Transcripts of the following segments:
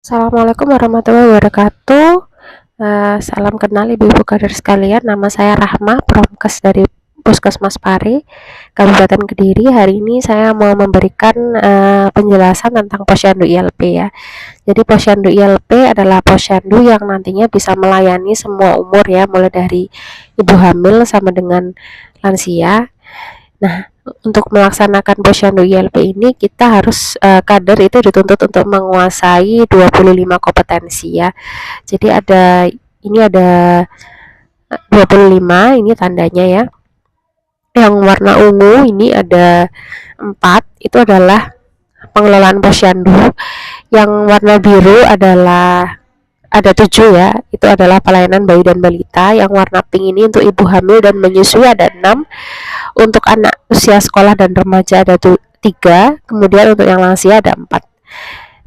Assalamualaikum warahmatullahi wabarakatuh. Salam kenal ibu-ibu kader sekalian. Nama saya Rahma, Promkes dari Puskesmas Pare, Kabupaten Kediri. Hari ini saya mau memberikan penjelasan tentang Posyandu ILP ya. Jadi Posyandu ILP adalah posyandu yang nantinya bisa melayani semua umur ya, mulai dari ibu hamil sama dengan lansia. Nah, untuk melaksanakan posyandu ILP ini kita harus kader itu dituntut untuk menguasai 25 kompetensi ya. Jadi ada 25 ini tandanya ya. Yang warna ungu ini ada 4, itu adalah pengelolaan posyandu. Yang warna biru adalah ada 7 ya, itu adalah pelayanan bayi dan balita. Yang warna pink ini untuk ibu hamil dan menyusui ada 6. Untuk anak usia sekolah dan remaja ada 3, kemudian untuk yang lansia ada 4.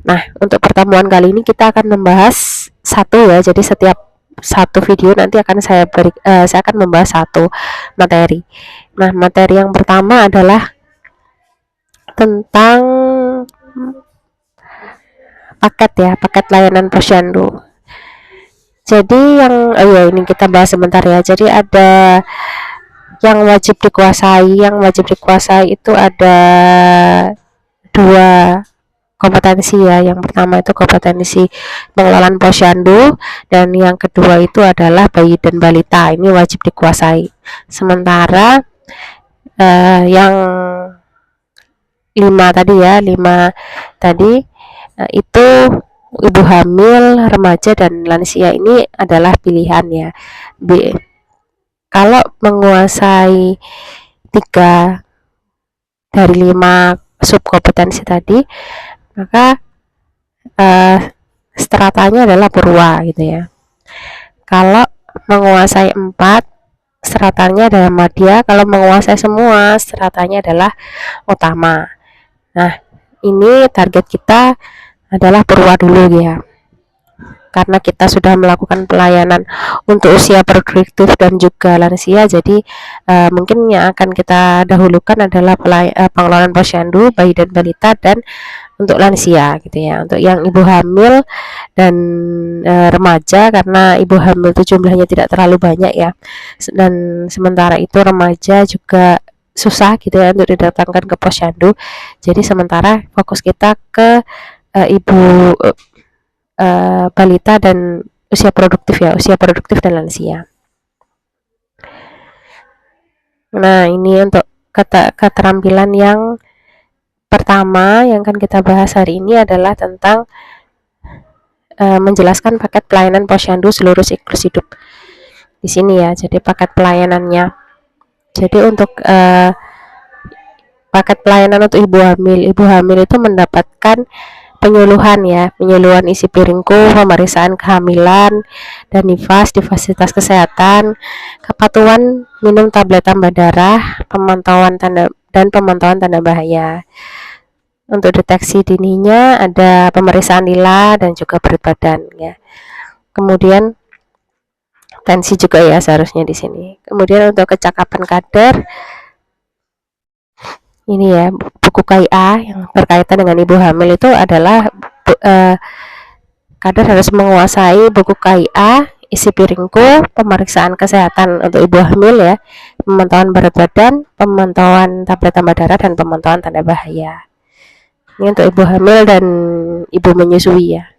Nah, untuk pertemuan kali ini kita akan membahas satu ya. Jadi setiap satu video nanti akan saya akan membahas satu materi. Nah, materi yang pertama adalah tentang paket layanan posyandu. Jadi ini kita bahas sebentar ya. Jadi ada yang wajib dikuasai itu ada 2 kompetensi ya. Yang pertama itu kompetensi pengelolaan posyandu, dan yang kedua itu adalah bayi dan balita. Ini wajib dikuasai. Sementara yang 5 tadi itu ibu hamil, remaja dan lansia ini adalah pilihan ya. Kalau menguasai 3 dari 5 subkompetensi tadi, maka stratanya adalah purwa gitu ya. Kalau menguasai 4, stratanya adalah madya. Kalau menguasai semua, stratanya adalah utama. Nah, ini target kita adalah purwa dulu ya, karena kita sudah melakukan pelayanan untuk usia produktif dan juga lansia. Jadi mungkin yang akan kita dahulukan adalah pengelolaan posyandu, bayi dan balita, dan untuk lansia gitu ya. Untuk yang ibu hamil dan remaja, karena ibu hamil itu jumlahnya tidak terlalu banyak ya, dan sementara itu remaja juga susah gitu ya untuk didatangkan ke posyandu. Jadi sementara fokus kita ke ibu balita dan usia produktif dan lansia. Nah, ini untuk keterampilan yang pertama yang akan kita bahas hari ini adalah tentang menjelaskan paket pelayanan posyandu seluruh siklus hidup. Di sini ya, jadi paket pelayanannya. Jadi untuk paket pelayanan untuk ibu hamil itu mendapatkan penyuluhan isi piringku, pemeriksaan kehamilan dan nifas di fasilitas kesehatan, kepatuhan minum tablet tambah darah, pemantauan tanda bahaya. Untuk deteksi dininya ada pemeriksaan lila dan juga berat badan ya. Kemudian tensi juga ya seharusnya di sini. Kemudian untuk kecakapan kader, ini ya, buku KIA yang berkaitan dengan ibu hamil itu adalah kader harus menguasai buku KIA, isi piringku, pemeriksaan kesehatan untuk ibu hamil ya, pemantauan berat badan, pemantauan tablet tambah darah, dan pemantauan tanda bahaya. Ini untuk ibu hamil dan ibu menyusui ya.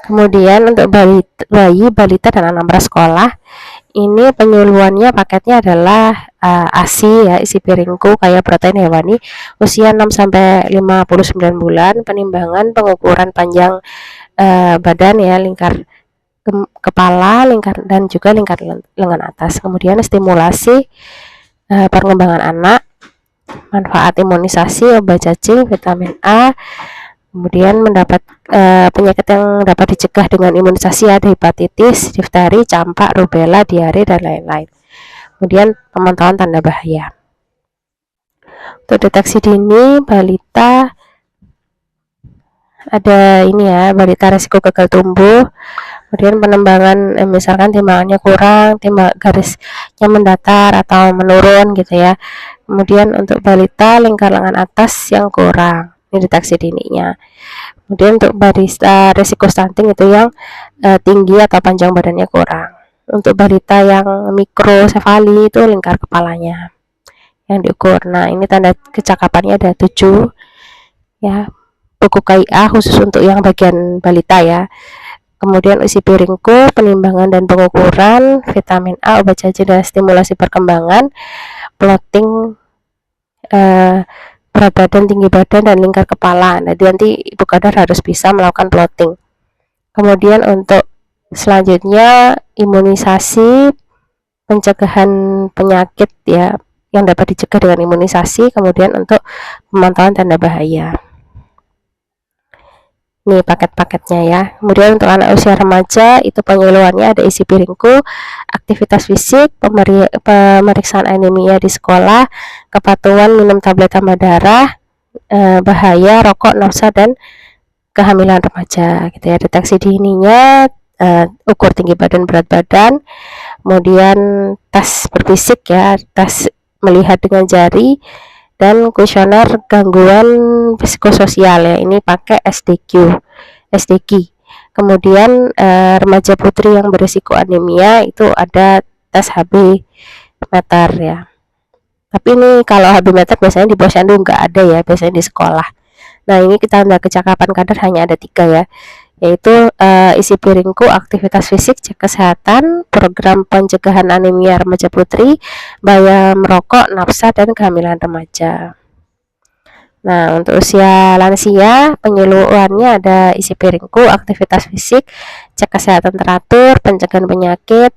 Kemudian untuk bayi, balita, dan anak prasekolah, ini penyuluhannya paketnya adalah ASI ya, isi piringku, kaya protein hewani, usia 6-59 bulan, penimbangan, pengukuran panjang badan ya, lingkar kepala, lingkar dan juga lingkar lengan atas. Kemudian stimulasi perkembangan anak, manfaat imunisasi, obat cacing, vitamin A. Kemudian mendapat penyakit yang dapat dicegah dengan imunisasi ada hepatitis, difteri, campak, rubella, diare, dan lain-lain. Kemudian pemantauan tanda bahaya. Untuk deteksi dini balita ada ini ya, balita resiko gagal tumbuh. Kemudian penembangan misalkan timbangannya kurang, garisnya mendatar atau menurun gitu ya. Kemudian untuk balita lingkar lengan atas yang kurang, ini deteksi dininya. Kemudian untuk risiko stunting itu yang tinggi atau panjang badannya kurang. Untuk balita yang mikrosefali itu lingkar kepalanya yang diukur. Nah, ini tanda kecakapannya ada 7 ya. Buku KIA khusus untuk yang bagian balita ya. Kemudian isi piringku, penimbangan dan pengukuran, vitamin A, obat jajan dan stimulasi perkembangan, plotting berat badan, tinggi badan, dan lingkar kepala. Nah, nanti ibu kadar harus bisa melakukan plotting. Kemudian untuk selanjutnya imunisasi, pencegahan penyakit ya yang dapat dicegah dengan imunisasi. Kemudian untuk pemantauan tanda bahaya. Nih paket-paketnya ya. Kemudian untuk anak usia remaja itu penyuluhannya ada isi piringku, aktivitas fisik, pemeriksaan anemia di sekolah, kepatuhan minum tablet tambah darah, bahaya rokok, nafsa dan kehamilan remaja gitu ya. Deteksi dininya, ukur tinggi badan, berat badan, kemudian tes berfisik ya, tes melihat dengan jari, dan kuesioner gangguan psikososial ya, ini pakai SDQ. Kemudian remaja putri yang berisiko anemia itu ada tes HB meter ya. Tapi ini kalau HB meter biasanya di posyandu nggak ada ya, biasanya di sekolah. Nah, ini kita tanda kecakapan kadar hanya ada 3 ya, yaitu isi piringku, aktivitas fisik, cek kesehatan, program pencegahan anemia remaja putri, bahaya merokok, nafsa, dan kehamilan remaja. Nah, untuk usia lansia, penyuluhannya ada isi piringku, aktivitas fisik, cek kesehatan teratur, pencegahan penyakit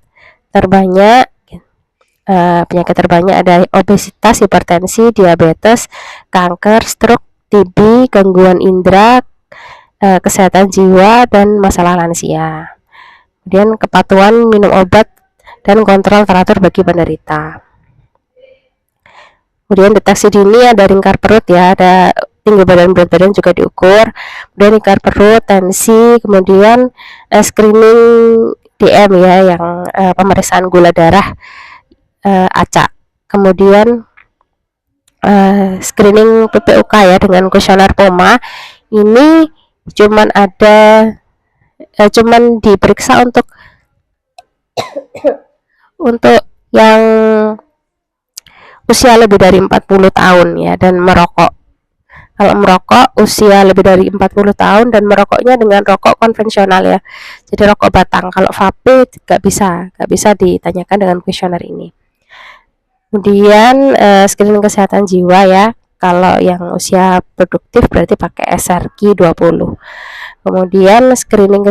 terbanyak. Penyakit terbanyak ada obesitas, hipertensi, diabetes, kanker, stroke, TB, gangguan indera, kesehatan jiwa, dan masalah lansia. Kemudian kepatuhan minum obat dan kontrol teratur bagi penderita. Kemudian deteksi dini ada lingkar perut ya, ada tinggi badan, berat badan juga diukur, kemudian lingkar perut, tensi, kemudian screening DM ya, yang pemeriksaan gula darah, acak, kemudian screening PPOK ya dengan kuesioner POMA. Ini cuman diperiksa untuk yang usia lebih dari 40 tahun ya, dan merokok. Kalau merokok usia lebih dari 40 tahun dan merokoknya dengan rokok konvensional ya, jadi rokok batang. Kalau vape nggak bisa ditanyakan dengan kuesioner ini. Kemudian screening kesehatan jiwa ya, kalau yang usia produktif berarti pakai SRQ 20. Kemudian screening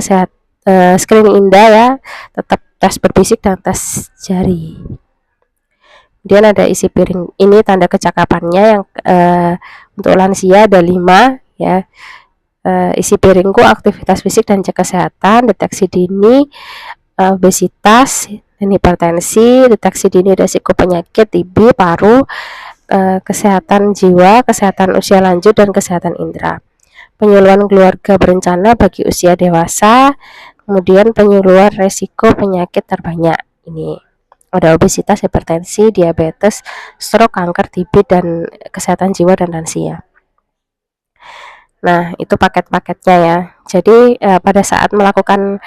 screening indah ya, tetap tes berfisik dan tes jari. Kemudian ada isi piring, ini tanda kecakapannya yang untuk lansia ada 5 ya. Isi piringku, aktivitas fisik dan cek kesehatan, deteksi dini obesitas dan hipertensi, deteksi dini resiko penyakit TB, paru, kesehatan jiwa, kesehatan usia lanjut, dan kesehatan indera. Penyuluhan keluarga berencana bagi usia dewasa, kemudian penyuluhan resiko penyakit terbanyak. Ini ada obesitas, hipertensi, diabetes, stroke, kanker, TB, dan kesehatan jiwa dan lansia. Nah, itu paket-paketnya ya. Jadi pada saat melakukan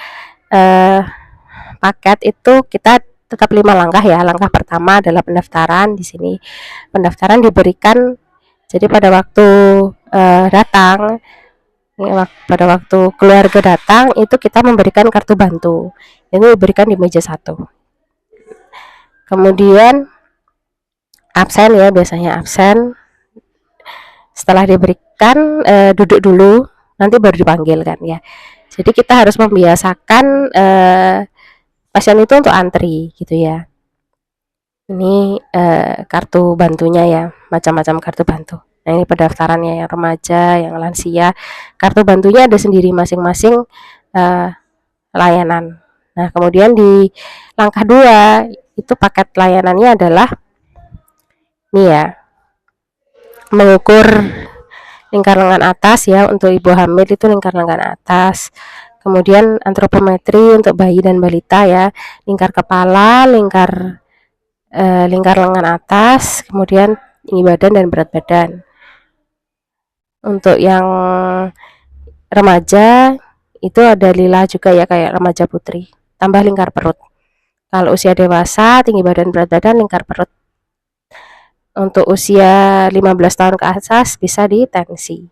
paket itu kita tetap 5 langkah ya. Langkah pertama adalah pendaftaran. Di sini pendaftaran diberikan, jadi pada waktu datang, pada waktu keluarga datang itu kita memberikan kartu bantu. Ini diberikan di meja 1. Kemudian absen ya, biasanya absen. Setelah diberikan duduk dulu, nanti baru dipanggil kan ya. Jadi kita harus membiasakan pasien itu untuk antri gitu ya. Ini kartu bantunya ya, macam-macam kartu bantu. Nah, ini pendaftarannya yang remaja, yang lansia. Kartu bantunya ada sendiri masing-masing layanan. Nah, kemudian di langkah 2 itu paket layanannya adalah ini ya, mengukur lingkar lengan atas ya, untuk ibu hamil itu lingkar lengan atas. Kemudian antropometri untuk bayi dan balita ya, lingkar kepala, lingkar lengan atas, kemudian tinggi badan dan berat badan. Untuk yang remaja itu ada lila juga ya, kayak remaja putri, tambah lingkar perut. Kalau usia dewasa, tinggi badan, berat badan, lingkar perut. Untuk usia 15 tahun ke atas bisa ditensi.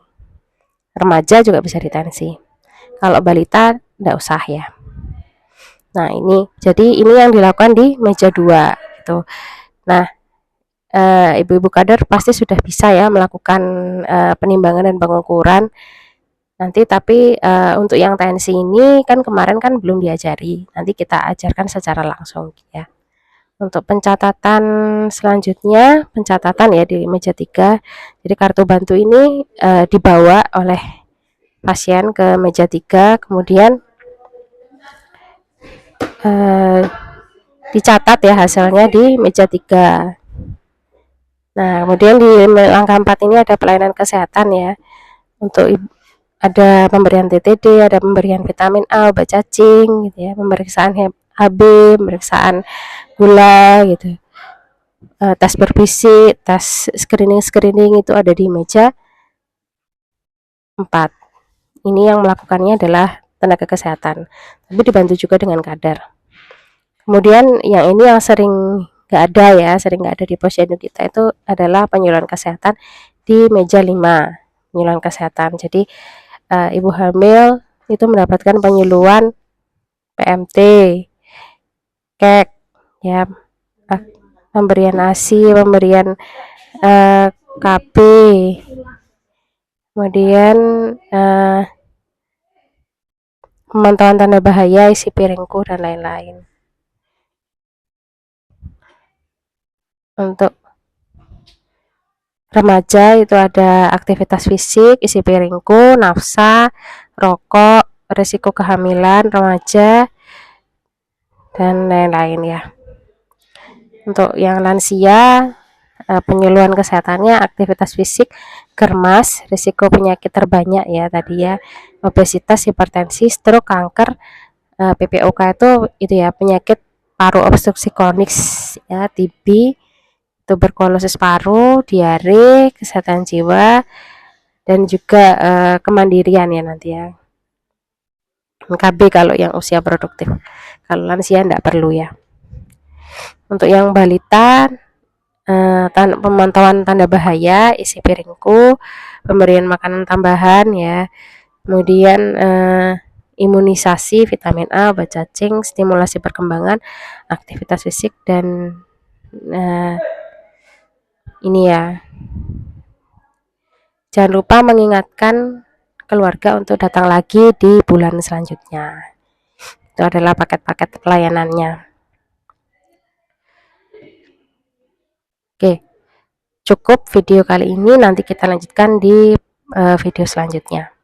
Remaja juga bisa ditensi. Kalau balita enggak usah ya. Nah, jadi ini yang dilakukan di meja 2 gitu. Nah, ibu-ibu kader pasti sudah bisa ya melakukan penimbangan dan pengukuran nanti, tapi untuk yang tensi ini kan kemarin kan belum diajari, nanti kita ajarkan secara langsung ya. Untuk pencatatan selanjutnya, pencatatan ya di meja 3. Jadi kartu bantu ini dibawa oleh pasien ke meja 3, kemudian dicatat ya hasilnya di meja 3. Nah, kemudian di langkah 4 ini ada pelayanan kesehatan ya. Untuk ada pemberian TTD, ada pemberian vitamin A, obat cacing gitu ya, pemeriksaan HB, pemeriksaan gula gitu. Tes berbisik, tes screening itu ada di meja 4. Ini yang melakukannya adalah tenaga kesehatan, tapi dibantu juga dengan kadar. Kemudian yang ini yang sering nggak ada ya, sering nggak ada di posyandu kita itu adalah penyuluhan kesehatan di meja 5, penyuluhan kesehatan. Jadi ibu hamil itu mendapatkan penyuluhan PMT, KEK ya, pemberian ASI, pemberian KB, kemudian pemantauan tanda bahaya, isi piringku, dan lain-lain. Untuk remaja itu ada aktivitas fisik, isi piringku, nafsa, rokok, risiko kehamilan remaja, dan lain-lain ya. Untuk yang lansia, penyuluhan kesehatannya aktivitas fisik, germas, risiko penyakit terbanyak ya tadi ya, obesitas, hipertensi, stroke, kanker, PPOK itu ya penyakit paru obstruksi kronik ya, TB, tuberkulosis paru, diare, kesehatan jiwa, dan juga kemandirian ya nanti ya. KB kalau yang usia produktif. Kalau lansia enggak perlu ya. Untuk yang balita, pemantauan tanda bahaya, isi piringku, pemberian makanan tambahan ya, kemudian imunisasi, vitamin A, obat cacing, stimulasi perkembangan, aktivitas fisik, dan ini ya, jangan lupa mengingatkan keluarga untuk datang lagi di bulan selanjutnya. Itu adalah paket-paket pelayanannya. Oke, cukup video kali ini, nanti kita lanjutkan di video selanjutnya.